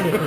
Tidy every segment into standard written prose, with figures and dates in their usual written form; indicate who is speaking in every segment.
Speaker 1: Let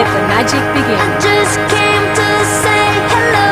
Speaker 1: the magic begin.
Speaker 2: I just came to say hello.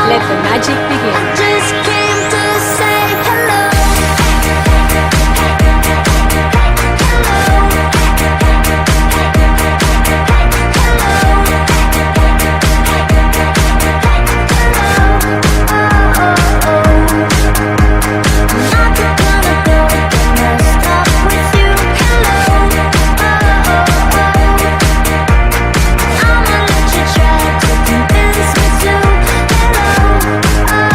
Speaker 1: Let the magic begin.
Speaker 2: I just came to say hello. I'ma let you try to convince me to hello.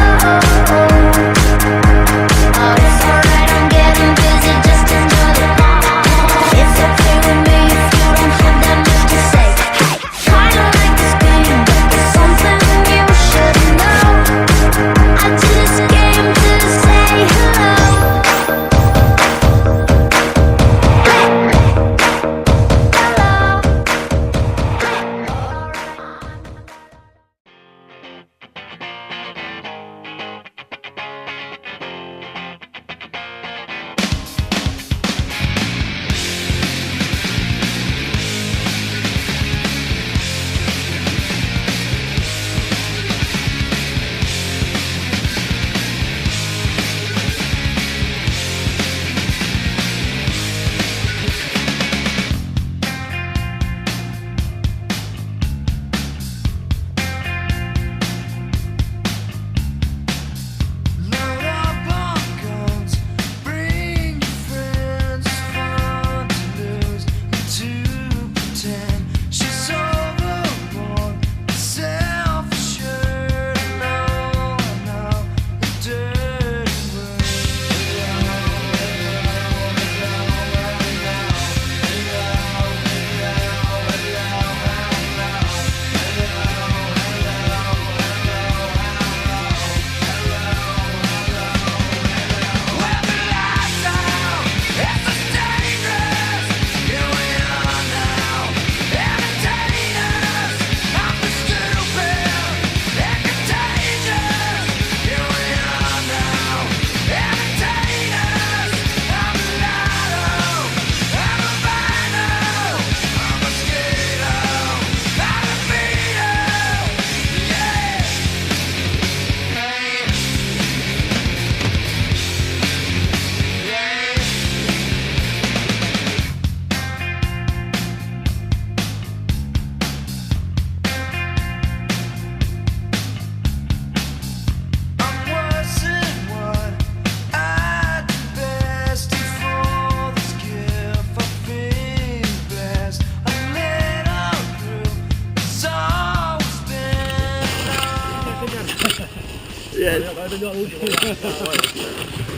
Speaker 3: Yes.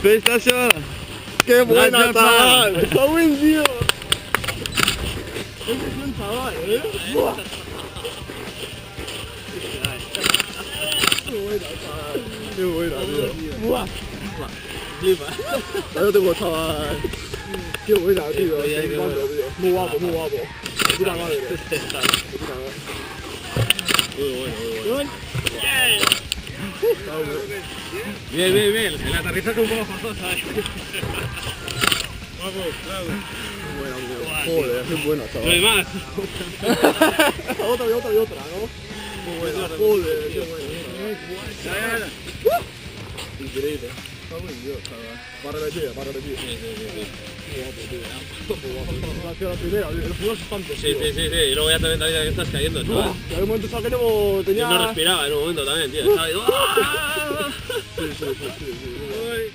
Speaker 4: ¡Felicitación!
Speaker 3: ¡Qué buena,
Speaker 4: Gracias,
Speaker 3: chaval!
Speaker 4: man.
Speaker 3: ¡Está buen, tío! Ese es un chaval, ¿eh? ¡Buah! ¡Qué buena, chaval! ¡Qué buena, tío! ¡Buah!
Speaker 4: Flipa.
Speaker 3: Yo tengo chaval. ¡Qué buena, tío!
Speaker 4: Estoy ahí,
Speaker 3: Me
Speaker 4: qué
Speaker 3: encanta,
Speaker 4: bueno.
Speaker 3: tío. Muy guapo, muy guapo. De puta madre. De puta madre.
Speaker 4: Muy bueno, muy bueno.
Speaker 3: Está bueno.
Speaker 4: Bien, bien, bien. El aterrizaje un poco forzosa. Vamos, bravo.
Speaker 3: Muy buena, tío. Joder, qué buena,
Speaker 4: No hay
Speaker 3: chaval.
Speaker 4: más.
Speaker 3: Otra y otra y otra, ¿no? Muy buena. Joder, qué buena. Increíble. Está muy bien, chaval. Va a repetir, va a repetir.
Speaker 4: Sí, sí, sí, sí.
Speaker 3: Muy guapo, tío. Muy guapo. Ha sido la primera, los primeros instantes,
Speaker 4: Sí,
Speaker 3: tío.
Speaker 4: sí, sí, sí. Y luego ya también te que estás cayendo, chaval.
Speaker 3: Y en un momento que no
Speaker 4: Yo
Speaker 3: tenía...
Speaker 4: no respiraba en un momento también, tío. Estaba ahí. ¡Ah!
Speaker 3: Sí, sí, sí, sí, sí.
Speaker 4: Uy.